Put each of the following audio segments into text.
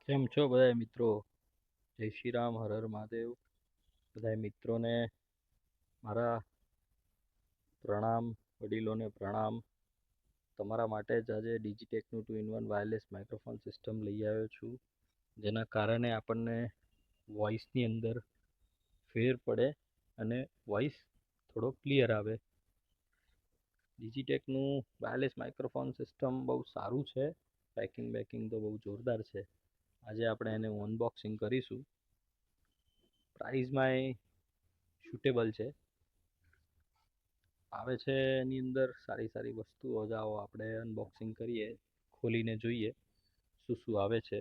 કેમ છો બધા મિત્રો? જય શ્રી રામ, હર હર મહાદેવ. બધા મિત્રોને મારા પ્રણામ, વડીલોને પ્રણામ. તમારા માટે જ આજે ડિજિટેકનું 2-in-1 વાયરલેસ માઇક્રોફોન સિસ્ટમ લઈ આવ્યો છું, જેના કારણે આપણને વોઇસની અંદર ફેર પડે અને વોઇસ થોડો ક્લિયર આવે. ડિજિટેકનું વાયરલેસ માઇક્રોફોન સિસ્ટમ બહુ સારું છે. પેકિંગ તો બહુ જોરદાર છે. આજે આપણે એને અનબોક્સિંગ કરીશું. પ્રાઇઝમાં એ સુટેબલ છે. આવે છે એની અંદર સારી વસ્તુઓ. જાઓ આપણે અનબોક્સિંગ કરીએ, ખોલીને જોઈએ શું શું આવે છે.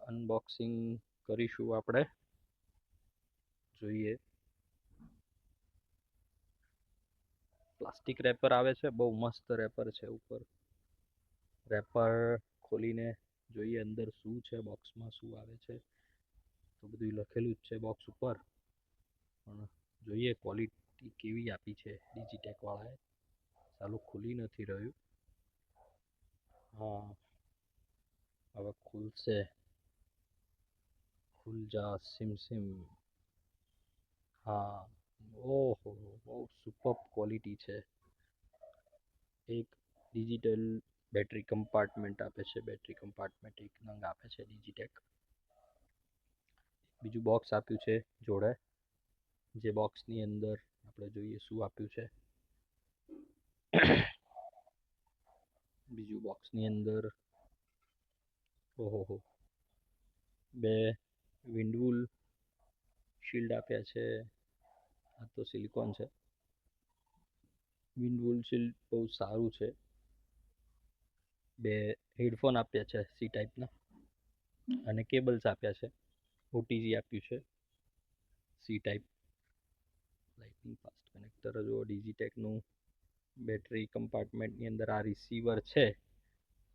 અનબોક્સિંગ કરીશું આપણે. જોઈએ. પ્લાસ્ટિક રેપર આવે છે, બહુ મસ્ત રેપર છે. ઉપર રેપર ખોલીને જોઈએ અંદર શું છે, બોક્સમાં શું આવે છે. તો બધું લખેલું જ છે બોક્સ ઉપર, પણ જોઈએ ક્વોલિટી કેવી આપી છે ડિજિટેક વાળાએ. ચાલુ ખુલી નથી રહ્યું. હા, હવે ખુલશે. ખુલ જા સિમ. હા, ઓહો, બહુ સુપર ક્વોલિટી છે. એક ડિજિટલ બેટરી કમ્પાર્ટમેન્ટ આપે છે. બેટરી કમ્પાર્ટમેન્ટ એક નંગ આપે છે ડિજિટેક. બીજું બોક્સ આપ્યું છે જોડે, જે બોક્સની અંદર આપણે જોઈએ શું આપ્યું છે. બીજું બોક્સની અંદર ઓહો, બે વિન્ડવુલ શિલ્ડ આપ્યા છે. આ તો સિલિકોન છે. વિન્ડવુલ શિલ્ડ બહુ સારું છે. બે હેડફોન આપ્યા છે સી ટાઈપના, અને કેબલ્સ આપ્યા છે. ઓટીજી આપ્યું છે C type. Lightning fast connector. જો ડિજિટેકનું બેટરી કમ્પાર્ટમેન્ટની અંદર આ રિસીવર છે.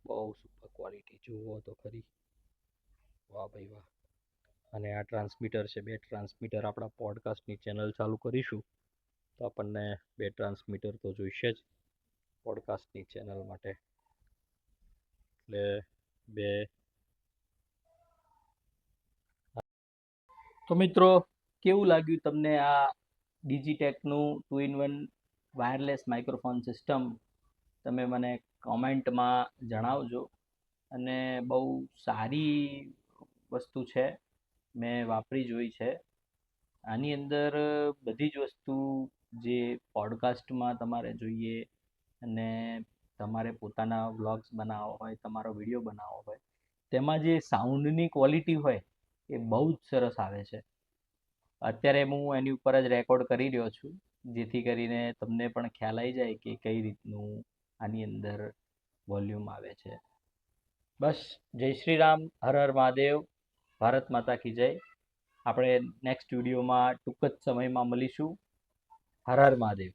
બહુ સુપર ક્વોલિટી, જુઓ તો ખરી. વાહ ભાઈ વાહ. અને આ ટ્રાન્સમીટર છે. બે ટ્રાન્સમીટર. આપણા પોડકાસ્ટની ચેનલ ચાલુ કરીશું તો આપણને બે ટ્રાન્સમીટર તો જોઈશે જ પોડકાસ્ટની ચેનલ માટે. એટલે બે. તો મિત્રો, કેવું લાગ્યું તમને આ ડિજિટેકનું 2-in-1 વાયરલેસ માઇક્રોફોન સિસ્ટમ? તમે મને કોમેન્ટમાં જણાવજો. અને બહુ સારી વસ્તુ છે, મેં વાપરી જોઈ છે. આની અંદર બધી જ વસ્તુ જે પોડકાસ્ટમાં તમારે જોઈએ, અને તમારે પોતાના વ્લોગ્સ બનાવવા હોય, તમારો વિડીયો બનાવવો હોય, તેમાં જે સાઉન્ડની ક્વોલિટી હોય એ બહુ જ સરસ આવે છે. અત્યારે હું એની ઉપર જ રેકોર્ડ કરી રહ્યો છું, જેથી કરીને તમને પણ ખ્યાલ આવી જાય કે કઈ રીતનું આની અંદર વોલ્યુમ આવે છે. બસ, જય શ્રી રામ, હર હર મહાદેવ, ભારત માતા કી જય. આપણે નેક્સ્ટ વિડીયોમાં ટૂંક જ સમયમાં મળીશું. હર હર મહાદેવ.